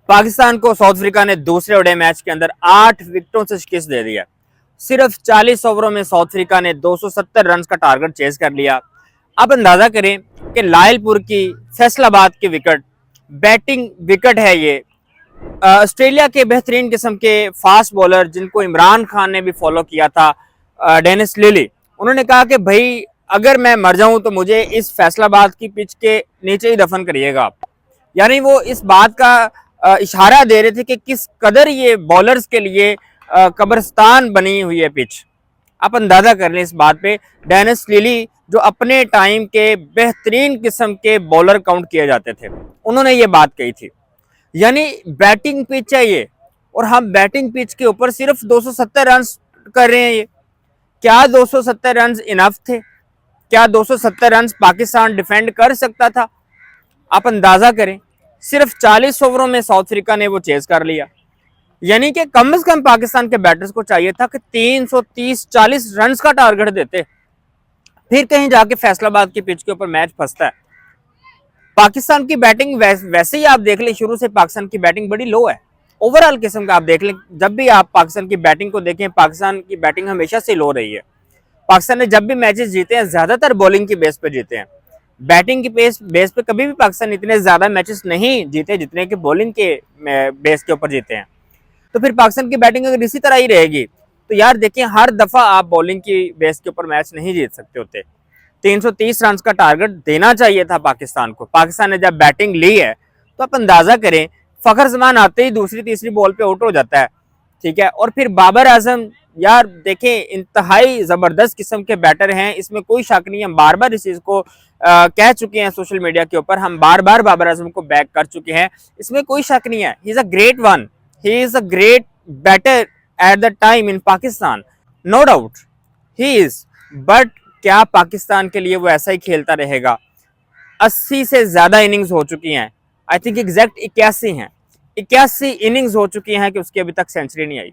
पाकिस्तान को south Africa ने दूसरे ओडीआई मैच के अंदर 8 विकेटों से शिकस्त दे दिया। सिर्फ 40 ओवरों में साउथ अफ्रीका ने 270 रन का टारगेट चेज कर लिया। अब अंदाजा करें कि लायलपुर की फैसलाबाद की विकेट बैटिंग विकेट है ये। ऑस्ट्रेलिया के बेहतरीन किस्म के फास्ट बॉलर जिनको इमरान खान ने भी फॉलो किया था, डेनिस लिली, उन्होंने कहा कि भाई अगर मैं मर जाऊं तो मुझे इस फैसलाबाद की पिच के नीचे ही दफन करिएगा आप। यानी वो इस बात का इशारा दे रहे थे कि किस कदर ये बॉलर्स के लिए कब्रिस्तान बनी हुई है पिच। आप अंदाजा कर लें इस बात पे। डेनिस लिली जो अपने टाइम के बेहतरीन किस्म के बॉलर काउंट किए जाते थे, उन्होंने ये बात कही थी। यानी बैटिंग पिच है ये, और हम बैटिंग पिच के ऊपर सिर्फ 270 रन कर रहे हैं। ये क्या 270 रन इनफ थे? क्या 270 रन पाकिस्तान डिफेंड कर सकता था? आप अंदाजा करें, सिर्फ 40 ओवरों में साउथ अफ्रीका ने वो चेज कर लिया। यानी कि कम से कम पाकिस्तान के बैटर्स को चाहिए था कि 330-40 रन का टारगेट देते, फिर कहीं जाके फैसलाबाद की पिच के ऊपर मैच फंसता है। पाकिस्तान की बैटिंग वैसे ही आप देख लें, शुरू से पाकिस्तान की बैटिंग बड़ी लो है। ओवरऑल किस्म का आप देख लें, जब भी आप पाकिस्तान की बैटिंग को देखें, पाकिस्तान की बैटिंग हमेशा से लो रही है। पाकिस्तान ने जब भी मैचेस जीते हैं ज्यादातर बॉलिंग की बेस पे जीते हैं। बैटिंग की बेस पे कभी भी पाकिस्तान इतने ज्यादा मैचेस नहीं जीते जितने कि बॉलिंग के बेस के ऊपर जीते हैं। तो फिर पाकिस्तान की बैटिंग अगर इसी तरह ही रहेगी तो यार देखिए, हर दफा आप बॉलिंग की बेस के ऊपर मैच नहीं जीत सकते होते। 330 रन का टारगेट देना चाहिए था पाकिस्तान को। पाकिस्तान ने जब बैटिंग ली है तो आप अंदाजा करें, फखर जमान आते ही दूसरी तीसरी बॉल पे आउट हो जाता है, ठीक है। और फिर बाबर आजम, यार देखें, इंतहाई जबरदस्त किस्म के बैटर हैं, इसमें कोई शक नहीं। हम बार बार इस चीज को कह चुके हैं सोशल मीडिया के ऊपर, हम बार बार बाबर आजम को बैक कर चुके हैं, इसमें कोई शक नहीं है। He is a great one, he is a great batter at the time in Pakistan, no doubt he is. But क्या पाकिस्तान के लिए वो ऐसा ही खेलता रहेगा? 80 से ज्यादा इनिंग्स हो चुकी हैं, आई थिंक एग्जैक्ट 81 हैं, 81 इनिंग्स हो चुकी हैं कि उसकी अभी तक सेंचुरी नहीं आई।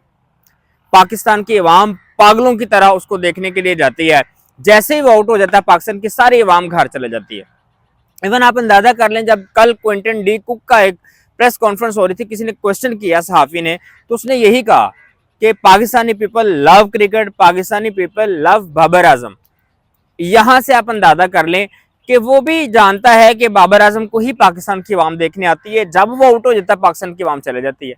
पाकिस्तान की अवाम पागलों की तरह उसको देखने के लिए जाती है। जैसे ही वो आउट हो जाता है, पाकिस्तान की सारी अवाम घर चले जाती है। इवन आप अंदाजा कर लें, जब कल क्विंटन डी कुक का एक प्रेस कॉन्फ्रेंस हो रही थी, किसी ने क्वेश्चन किया सहाफी ने, तो उसने यही कहा कि Pakistani people love cricket, Pakistani people love Babar Azam. यहां से आप अंदाजा कर लें कि वो भी जानता है कि बाबर आजम को ही पाकिस्तान की अवाम देखने आती है। जब वो आउट हो जाता है, पाकिस्तान की अवाम चले जाती है।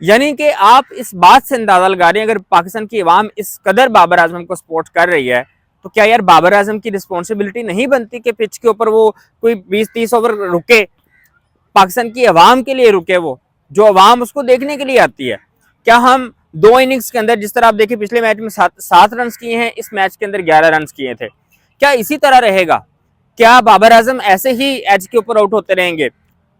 यानी कि आप इस बात से अंदाजा लगा रहे हैं, अगर पाकिस्तान की अवाम इस कदर बाबर आजम को सपोर्ट कर रही है तो क्या यार बाबर आजम की रिस्पॉन्सिबिलिटी नहीं बनती कि पिच के ऊपर वो कोई 20-30 ओवर रुके, पाकिस्तान की अवाम के लिए रुके, वो जो अवाम उसको देखने के लिए आती है। क्या हम 2 इनिंग्स के अंदर, जिस तरह आप देखिए पिछले मैच में 7 रन किए हैं, इस मैच के अंदर 11 रन किए थे, क्या इसी तरह रहेगा? क्या बाबर आजम ऐसे ही एज के ऊपर आउट होते रहेंगे?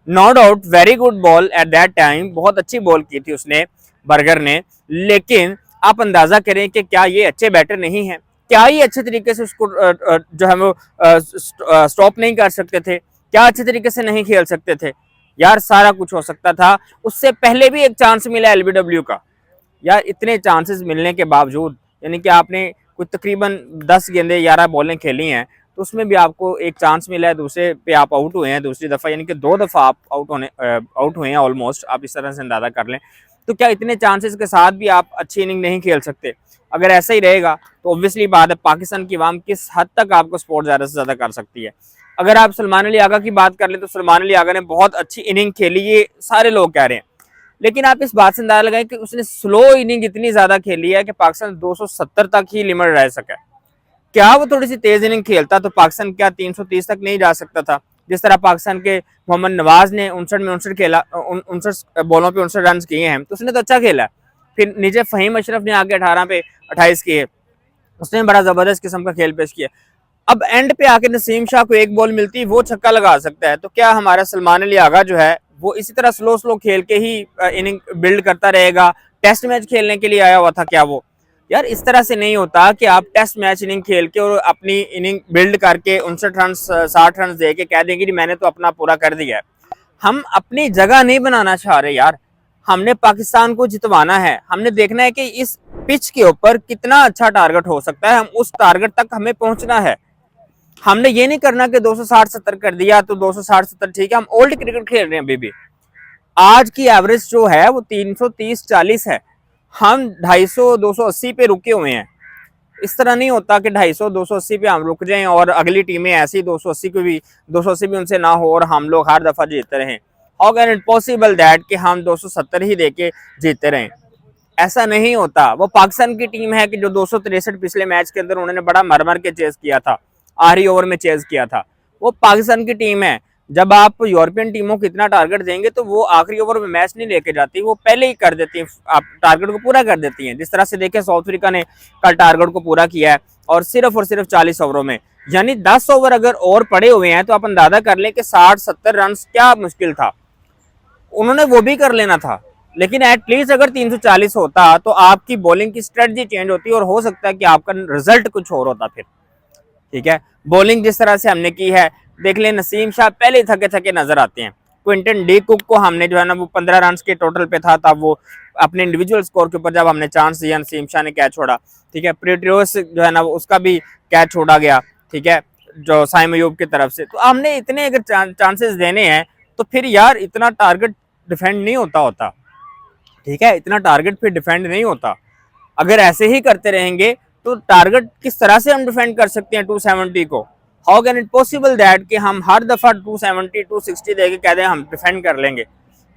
No doubt very good ball at that time, बहुत अच्छी बॉल की थी उसने, बर्गर ने, लेकिन आप अंदाजा करें कि क्या ये अच्छे बैटर नहीं हैं? क्या ये अच्छे तरीके से उसको जो है वो स्टॉप नहीं कर सकते थे? क्या अच्छे तरीके से नहीं खेल सकते थे? यार सारा कुछ हो सकता था। उससे पहले भी एक चांस मिला एलबीडब्ल्यू का। यार इतने चांसेस मिलने के बावजूद, यानी कि आपने कुछ तकरीबन 10 गेंदें 11 बॉलें खेली हैं, तो उसमें भी आपको एक चांस मिला है, दूसरे पे आप आउट हुए हैं दूसरी दफा, यानी कि 2 दफा आप आउट हुए हैं ऑलमोस्ट, आप इस तरह से अंदाजा कर लें। तो क्या इतने चांसेस के साथ भी आप अच्छी इनिंग नहीं खेल सकते? अगर ऐसा ही रहेगा तो ऑब्वियसली बात है, पाकिस्तान की अवाम किस हद तक आपको सपोर्ट ज्यादा से ज्यादा कर सकती है। अगर आप सलमान अली आगा की बात कर लें तो सलमान अली आगा ने बहुत अच्छी इनिंग खेली, ये सारे लोग कह रहे हैं, लेकिन आप इस बात से अंदाजा लगाएं कि उसने स्लो इनिंग इतनी ज्यादा खेली है कि पाकिस्तान 270 तक ही लिमिट रह सका। क्या वो थोड़ी सी तेज इनिंग खेलता तो पाकिस्तान क्या 330 तक नहीं जा सकता था? जिस तरह पाकिस्तान के मोहम्मद नवाज ने 59 में 59 खेला, 59 बॉलों पे 59 रन किए हैं, तो उसने तो अच्छा खेला। फिर नीचे फहीम अशरफ ने आके 18 पे 28 किए, उसने बड़ा जबरदस्त किस्म का खेल पेश किया। अब एंड पे आके नसीम शाह को एक बॉल मिलती, वो छक्का लगा सकता है, तो क्या हमारा सलमान अली आगा जो है वो इसी तरह स्लो स्लो खेल के ही इनिंग बिल्ड करता रहेगा? टेस्ट मैच खेलने के लिए आया हुआ था क्या वो? यार इस तरह से नहीं होता कि आप टेस्ट मैच इनिंग खेल के और अपनी इनिंग बिल्ड करके 59 रन 60 रन दे के कह देंगे कि मैंने तो अपना पूरा कर दिया है। हम अपनी जगह नहीं बनाना चाह रहे यार, हमने पाकिस्तान को जितवाना है। हमने देखना है कि इस पिच के ऊपर कितना अच्छा टारगेट हो सकता है, हम उस टारगेट तक हमें पहुंचना है। हमने ये नहीं करना कि 260-70 कर दिया तो 260-70 ठीक है, हम ओल्ड क्रिकेट खेल रहे हैं अभी भी। आज की एवरेज जो है वो 330-40 है, हम 250-280 पे रुके हुए हैं। इस तरह नहीं होता कि 250-280 पे हम रुक जाएं और अगली टीमें ऐसी 280 को भी 280 भी उनसे ना हो और हम लोग हर दफा जीतते रहें। How can it possible that कि हम 270 ही देके जीतते रहें? ऐसा नहीं होता। वो पाकिस्तान की टीम है कि जो 263 पिछले मैच के अंदर उन्होंने बड़ा मर मर के चेज किया था, आखिरी ओवर में चेज किया था, वो पाकिस्तान की टीम है। जब आप यूरोपियन टीमों को इतना टारगेट देंगे तो वो आखिरी ओवर में मैच नहीं लेके जाती, वो पहले ही कर देती है, आप टारगेट को पूरा कर देती हैं। जिस तरह से देखें साउथ अफ्रीका ने कल टारगेट को पूरा किया है और सिर्फ 40 ओवरों में, यानी 10 ओवर अगर और पड़े हुए हैं तो आप अंदाजा कर लें कि 60-70 रन क्या मुश्किल था, उन्होंने वो भी कर लेना था। लेकिन एटलीस्ट अगर 340 होता तो आपकी बॉलिंग की स्ट्रेटजी चेंज होती और हो सकता है कि आपका रिजल्ट कुछ और होता फिर। ठीक है, बॉलिंग जिस तरह से हमने की है, देख लें नसीम शाह पहले थके थके नजर आते हैं। क्विंटन डी कुक को हमने जो है ना वो 15 रन के टोटल पे था, तब वो अपने इंडिविजुअल स्कोर के ऊपर जब हमने चांस दिया नसीम शाह ने कैच छोड़ा। ठीक है, प्रेट्रियोस जो है ना उसका भी कैच छोड़ा गया। ठीक है, जो साइम अयूब की तरफ से। तो हमने इतने अगर चांसेस देने हैं तो फिर यार इतना टारगेट डिफेंड नहीं होता। ठीक है, इतना टारगेट फिर डिफेंड नहीं होता। अगर ऐसे ही करते रहेंगे तो टारगेट किस तरह से हम डिफेंड कर सकते हैं 270 को? How can it possible that कि हम हर दफा 270 260 देके कह दें हम डिफेंड कर लेंगे?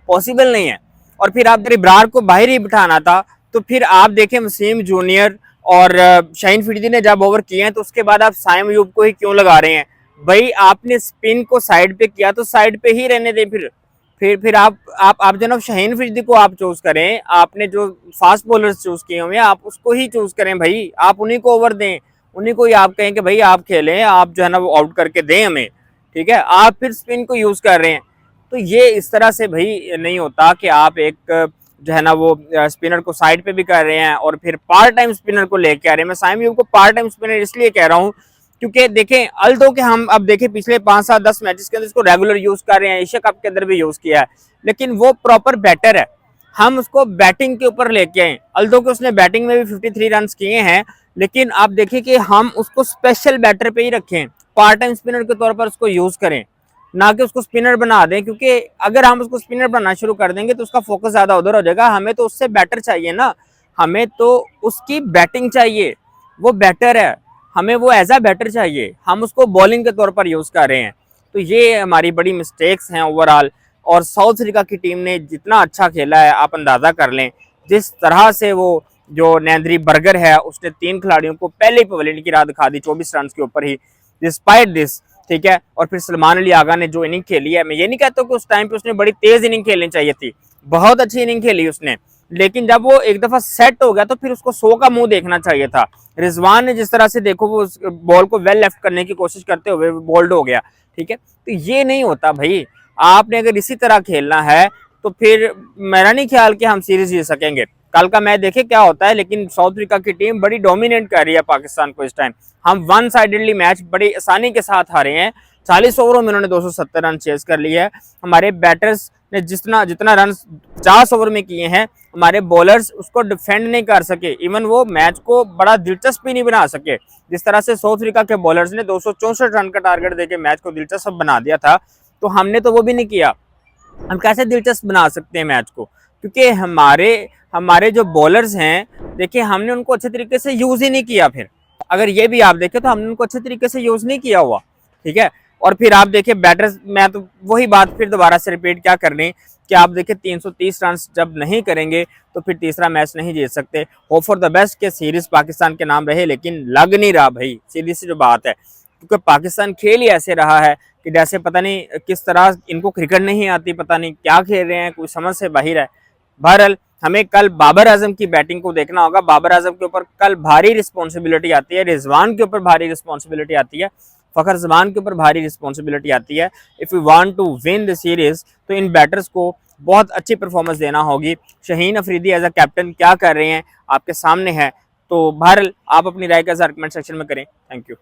पॉसिबल नहीं है। और फिर आप इब्रार को बाहर ही बिठाना था, तो फिर आप देखें वसीम जूनियर और शाहीन फरीदी ने जब ओवर किए हैं तो उसके बाद आप साइम अयूब को ही क्यों लगा रहे हैं? भाई आपने स्पिन को साइड पे किया तो साइड पे ही रहने दें। फिर आप जनाब शाहीन फरीदी को आप चूज करें, आपने जो फास्ट बॉलर्स चूज किए हुए आप उसको ही चूज करें भाई, आप उन्हीं को ओवर दें, उन्हीं को ही आप कहें कि भाई आप खेलें, आप जो है ना वो आउट करके दें हमें। ठीक है, आप फिर स्पिन को यूज कर रहे हैं। तो ये इस तरह से भाई नहीं होता कि आप एक जो है ना वो स्पिनर को साइड पे भी कर रहे हैं और फिर पार्ट टाइम स्पिनर को लेके आ रहे हैं। मैं साइम अयूब को पार्ट टाइम स्पिनर इसलिए कह रहा हूँ क्योंकि देखें अल्दो के हम अब देखें पिछले 5-7-10 मैचेस के अंदर इसको रेगुलर यूज कर रहे हैं, एशिया कप के अंदर भी यूज किया है, लेकिन वो प्रॉपर बैटर है। हम उसको बैटिंग के ऊपर लेके आए। अल्दो के उसने बैटिंग में भी 53 रन किए हैं, लेकिन आप देखिए कि हम उसको स्पेशल बैटर पे ही रखें, पार्ट टाइम स्पिनर के तौर पर उसको यूज करें, ना कि उसको स्पिनर बना दें। क्योंकि अगर हम उसको स्पिनर बनाना शुरू कर देंगे तो उसका फोकस ज्यादा उधर हो जाएगा। हमें तो उससे बैटर चाहिए ना, हमें तो उसकी बैटिंग चाहिए, वो बैटर है, हमें वो एज अ बैटर चाहिए, हम उसको बॉलिंग के तौर पर यूज कर रहे हैं। तो ये हमारी बड़ी मिस्टेक्स हैं ओवरऑल। और साउथ अफ्रीका की टीम ने जितना अच्छा खेला है आप अंदाजा कर लें, जिस तरह से वो जो नेंद्री बर्गर है उसने 3 खिलाड़ियों को पहले ही पवेलियन की राह दिखा दी 24 रन के ऊपर ही, डिस्पाइट दिस। ठीक है, और फिर सलमान अली आगा ने जो इनिंग खेली है, मैं ये नहीं कहता कि उस टाइम पे उसने बड़ी तेज इनिंग खेलनी चाहिए थी, बहुत अच्छी इनिंग खेली उसने, लेकिन जब वो एक दफा सेट हो गया तो फिर उसको 100 का मुंह देखना चाहिए था। रिजवान ने जिस तरह से देखो वो बॉल को वेल लेफ्ट करने की कोशिश करते हुए बोल्ड हो गया। ठीक है, तो ये नहीं होता भाई। आपने अगर इसी तरह खेलना है तो फिर मेरा नहीं ख्याल कि हम सीरीज जीत सकेंगे। कल का मैच देखे क्या होता है, लेकिन साउथ अफ्रीका की टीम बड़ी डोमिनेट कर रही है पाकिस्तान को इस टाइम। हम वन साइडेडली मैच बड़ी आसानी के साथ हारे हैं। 40 ओवरों में उन्होंने 270 रन चेज कर लिए है। हमारे बैटर्स ने जितना रन 50 ओवर में किए हैं, हमारे बॉलर्स उसको डिफेंड नहीं कर सके, इवन वो मैच को बड़ा दिलचस्प भी नहीं बना सके। जिस तरह से साउथ अफ्रीका के बॉलर्स ने 264 रन का टारगेट देके मैच को दिलचस्प बना दिया था, तो हमने तो वो भी नहीं किया। हम कैसे दिलचस्प बना सकते हैं मैच को? क्योंकि हमारे हमारे जो बॉलर्स हैं, देखिए हमने उनको अच्छे तरीके से यूज ही नहीं किया। फिर अगर ये भी आप देखें तो हमने उनको अच्छे तरीके से यूज नहीं किया हुआ। ठीक है, और फिर आप देखिए बैटर्स, मैं तो वही बात फिर दोबारा से रिपीट क्या करनी कि आप देखिए 330 रन जब नहीं करेंगे तो फिर तीसरा मैच नहीं जीत सकते। होप फॉर द बेस्ट के सीरीज पाकिस्तान के नाम रहे, लेकिन लग नहीं रहा भाई, सीधी सी जो बात है, क्योंकि पाकिस्तान खेल ही ऐसे रहा है कि जैसे पता नहीं किस तरह इनको क्रिकेट नहीं आती, पता नहीं क्या खेल रहे हैं, कोई समझ से बाहर है। बहरहाल हमें कल बाबर आजम की बैटिंग को देखना होगा। बाबर आजम के ऊपर कल भारी रिस्पॉन्सिबिलिटी आती है, रिजवान के ऊपर भारी रिस्पॉन्सिबिलिटी आती है, फखर जमान के ऊपर भारी रिस्पॉन्सिबिलिटी आती है। If you want to win the series तो इन बैटर्स को बहुत अच्छी परफॉर्मेंस देना होगी। Shaheen Afridi as a captain क्या कर रहे हैं आपके सामने है। तो बहरहाल आप अपनी राय का कमेंट सेक्शन में करें। Thank you.